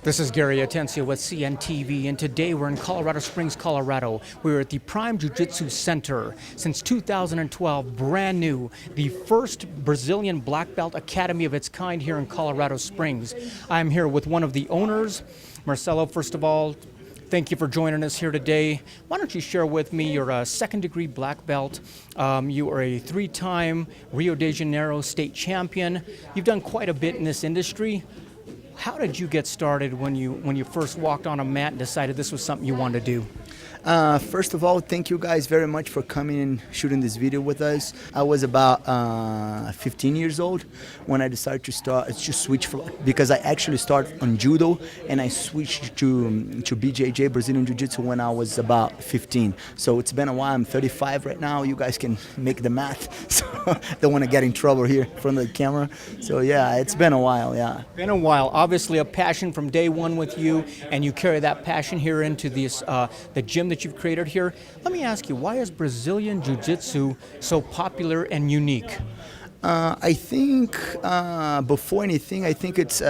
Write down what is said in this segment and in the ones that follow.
This is Gary Atencio with CNTV, and today we're in Colorado Springs, Colorado. We're at the Prime Jiu-Jitsu Center. Since 2012, brand new, the first Brazilian black belt academy of its kind here in Colorado Springs. I'm here with one of the owners. Marcelo, first of all, thank you for joining us here today. Why don't you share with me your second-degree black belt. You are a three-time Rio de Janeiro state champion. You've done quite a bit in this industry. How did you get started when you first walked on a mat and decided this was something you wanted to do? First of all, thank you guys very much for coming and shooting this video with us. I was about 15 years old when I decided to switch because I actually started on judo and I switched to Bjj, Brazilian Jiu-Jitsu, when I was about 15. So it's been a while. I'm 35 right now. You guys can make the math. So don't want to get in trouble here in front of the camera. So yeah, it's been a while. Yeah. Been a while. Obviously, a passion from day one with you, and you carry that passion here into this the gym that you've created here. Let me ask you, why is Brazilian Jiu-Jitsu so popular and unique? I think before anything, I think it's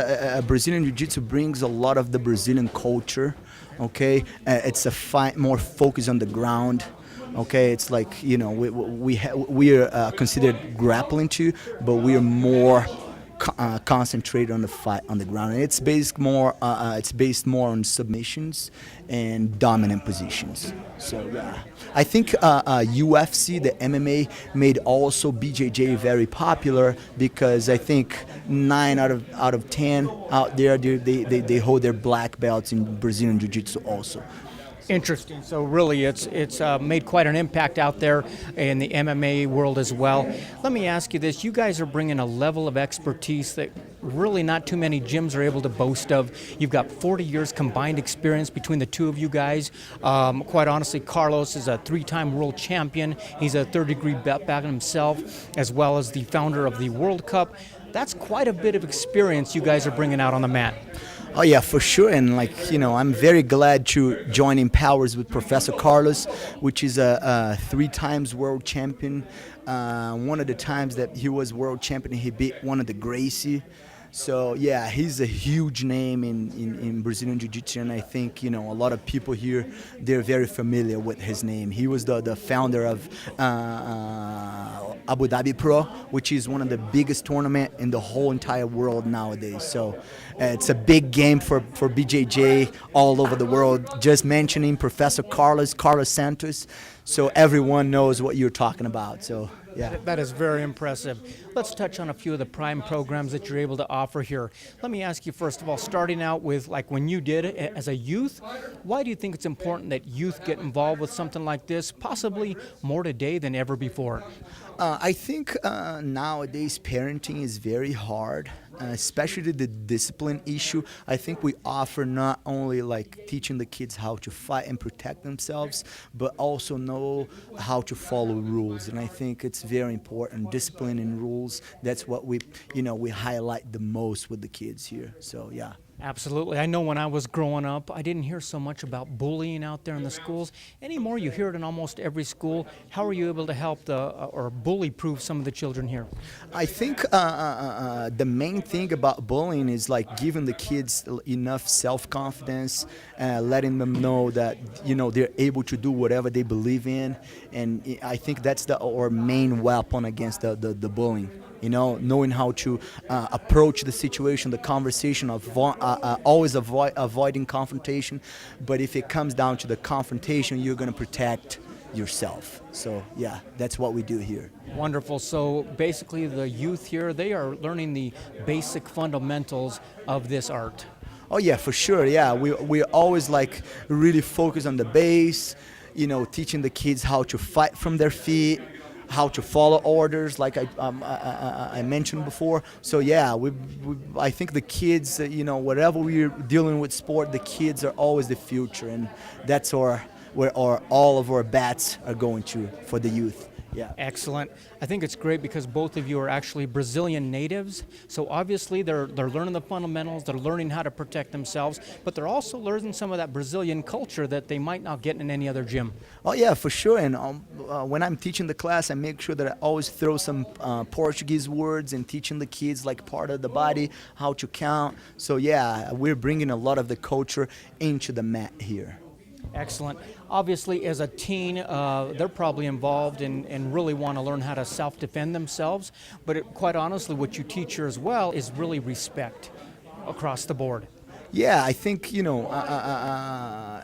Brazilian Jiu-Jitsu brings a lot of the Brazilian culture. Okay, it's a more focus on the ground. Okay, it's like, you know, we are considered grappling too, but we are more concentrated on the fight on the ground, and it's based more on submissions and dominant positions. So yeah, I think UFC, the MMA, made also BJJ very popular because I think 9 out of 10 out there they hold their black belts in Brazilian Jiu-Jitsu also. Interesting. So really, it's made quite an impact out there in the MMA world as well. Let me ask you this. You guys are bringing a level of expertise that really not too many gyms are able to boast of. You've got 40 years combined experience between the two of you guys. Quite honestly, Carlos is a 3-time world champion. He's a third-degree belt himself, as well as the founder of the World Cup. That's quite a bit of experience you guys are bringing out on the mat. Oh yeah, for sure, and I'm very glad to join in powers with Professor Carlos, which is a 3 times world champion. One of the times that he was world champion, he beat one of the Gracie. So yeah, he's a huge name in Brazilian Jiu-Jitsu, and I think, you know, a lot of people here, they're very familiar with his name. He was the founder of Abu Dhabi Pro, which is one of the biggest tournament in the whole entire world nowadays. So it's a big game for BJJ all over the world. Just mentioning Professor Carlos Santos, so everyone knows what you're talking about. So yeah. That is very impressive. Let's touch on a few of the Prime programs that you're able to offer here. Let me ask you, first of all, starting out with like when you did it as a youth, why do you think it's important that youth get involved with something like this, possibly more today than ever before? I think nowadays parenting is very hard, especially the discipline issue. I think we offer not only like teaching the kids how to fight and protect themselves, but also know how to follow rules. And I think it's very important. Discipline and rules, that's what we highlight the most with the kids here. So yeah. Absolutely. I know when I was growing up, I didn't hear so much about bullying out there in the schools. Anymore, you hear it in almost every school. How are you able to help or bully-proof some of the children here? I think the main thing about bullying is like giving the kids enough self-confidence, letting them know that, you know, they're able to do whatever they believe in, and I think that's our main weapon against the bullying. You know, knowing how to approach the situation, the conversation, always avoiding confrontation. But if it comes down to the confrontation, you're going to protect yourself. So yeah, that's what we do here. Wonderful. So basically the youth here, they are learning the basic fundamentals of this art. Oh yeah, for sure. Yeah, we're always like really focused on the base, you know, teaching the kids how to fight from their feet, how to follow orders, like I mentioned before. So yeah, I think the kids, you know, whatever we're dealing with sport, the kids are always the future, and that's where all of our bets are going to for the youth. Yeah. Excellent. I think it's great because both of you are actually Brazilian natives. So obviously they're learning the fundamentals, they're learning how to protect themselves, but they're also learning some of that Brazilian culture that they might not get in any other gym. Oh yeah, for sure. And when I'm teaching the class, I make sure that I always throw some Portuguese words and teaching the kids like part of the body, how to count. So yeah, we're bringing a lot of the culture into the mat here. Excellent. Obviously, as a teen, they're probably involved and really want to learn how to self-defend themselves. But quite honestly, what you teach here as well is really respect across the board. Yeah, I think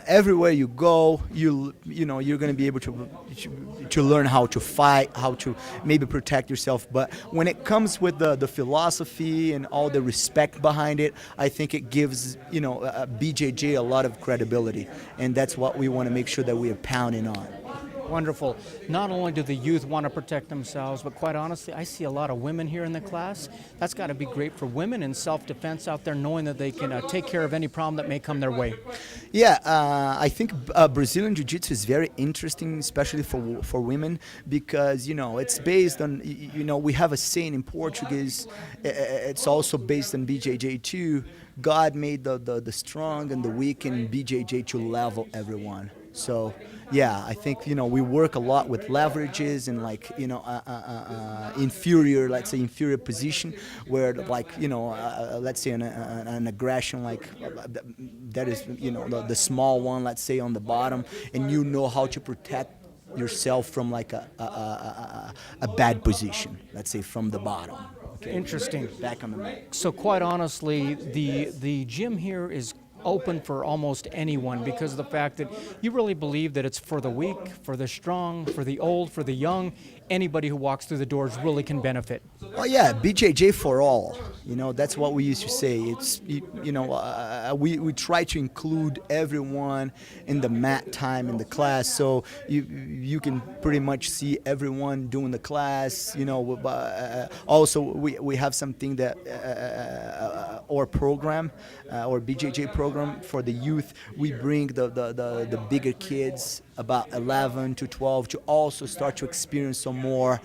everywhere you go, you're going to be able to learn how to fight, how to maybe protect yourself. But when it comes with the philosophy and all the respect behind it, I think it gives BJJ a lot of credibility, and that's what we want to make sure that we are pounding on. Wonderful. Not only do the youth want to protect themselves, but quite honestly, I see a lot of women here in the class. That's got to be great for women in self-defense out there, knowing that they can take care of any problem that may come their way. Yeah, I think Brazilian Jiu-Jitsu is very interesting, especially for women, because it's based on we have a saying in Portuguese. It's also based on BJJ too. God made the strong and the weak in BJJ to level everyone. So yeah, I think we work a lot with leverages and inferior, let's say inferior position, where let's say an aggression that is the small one, let's say on the bottom, and how to protect yourself from a bad position, let's say from the bottom. Okay. Interesting. Back on the mat. So quite honestly, the gym here is open for almost anyone because of the fact that you really believe that it's for the weak, for the strong, for the old, for the young. Anybody who walks through the doors really can benefit. Oh yeah, BJJ for all. That's what we used to say. It's we try to include everyone in the mat time in the class, so you can pretty much see everyone doing the class. Also we have something that our program, our BJJ program for the youth. We bring the bigger kids, about 11 to 12, to also start to experience some more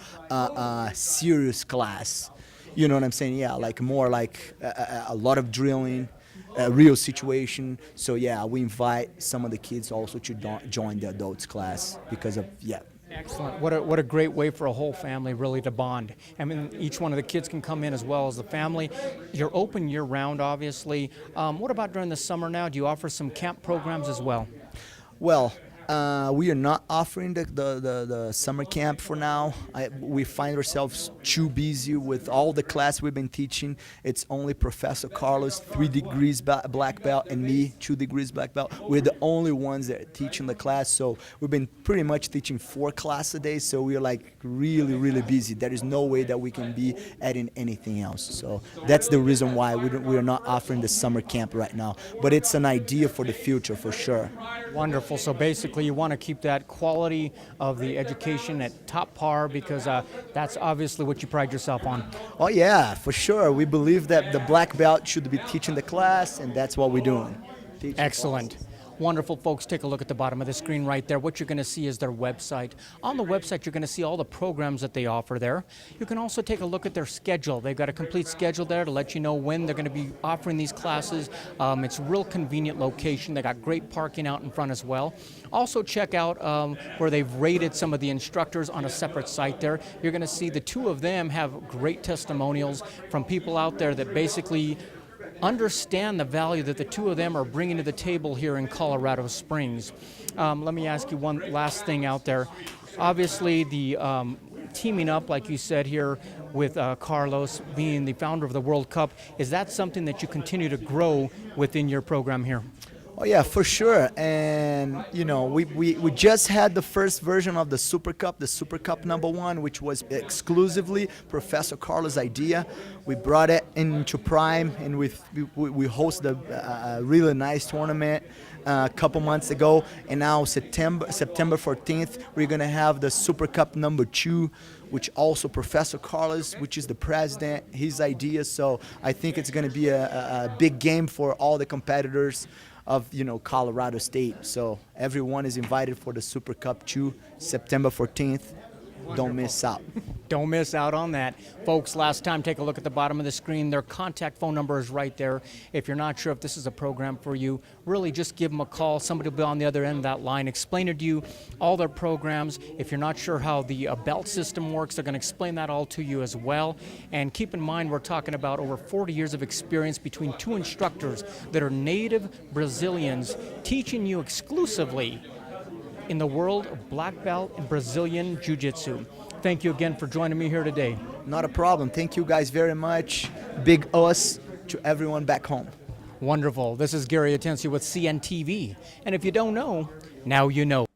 serious class. You know what I'm saying? Yeah, more like a lot of drilling, a real situation. So yeah, we invite some of the kids also to join the adults class because of Excellent. What a great way for a whole family really to bond. I mean, each one of the kids can come in as well as the family. You're open year-round, obviously. What about during the summer now? Do you offer some camp programs as well? Well, we are not offering the summer camp for now. We find ourselves too busy with all the class we've been teaching. It's only Professor Carlos, 3 degrees black belt, and me, 2 degrees black belt. We're the only ones that are teaching the class, so we've been pretty much teaching 4 classes a day, so we're really, really busy. There is no way that we can be adding anything else. So that's the reason why we are not offering the summer camp right now. But it's an idea for the future, for sure. Wonderful. So basically you want to keep that quality of the education at top par because that's obviously what you pride yourself on. Oh yeah, for sure. We believe that the black belt should be teaching the class, and that's what we're doing. Excellent. Wonderful, folks. Take a look at the bottom of the screen right there. What you're going to see is their website. On the website, you're going to see all the programs that they offer there. You can also take a look at their schedule. They've got a complete schedule there to let you know when they're going to be offering these classes. It's a real convenient location. They got great parking out in front as well. Also check out where they've rated some of the instructors on a separate site there. You're going to see the 2 of them have great testimonials from people out there that basically understand the value that the 2 of them are bringing to the table here in Colorado Springs. Let me ask you one last thing out there. Obviously, the teaming up, like you said here, with Carlos being the founder of the World Cup, is that something that you continue to grow within your program here? Oh yeah, for sure. And we just had the first version of the Super Cup, the Super Cup #1, which was exclusively Professor Carlos' idea. We brought it into Prime, and we hosted a really nice tournament a couple months ago. And now September 14th, we're gonna have the Super Cup #2, which also Professor Carlos, which is the president, his idea. So I think it's gonna be a big game for all the competitors of Colorado State. So everyone is invited for the Super Cup 2, September 14th. Don't miss out. Don't miss out on that. Folks, last time, take a look at the bottom of the screen. Their contact phone number is right there. If you're not sure if this is a program for you, really just give them a call. Somebody will be on the other end of that line, explain to you all their programs. If you're not sure how the belt system works, they're going to explain that all to you as well. And keep in mind, we're talking about over 40 years of experience between two instructors that are native Brazilians teaching you exclusively in the world of black belt and Brazilian Jiu-Jitsu. Thank you again for joining me here today. Not a problem. Thank you guys very much. Big us to everyone back home. Wonderful. This is Gary Atencio with CNTV. And if you don't know, now you know.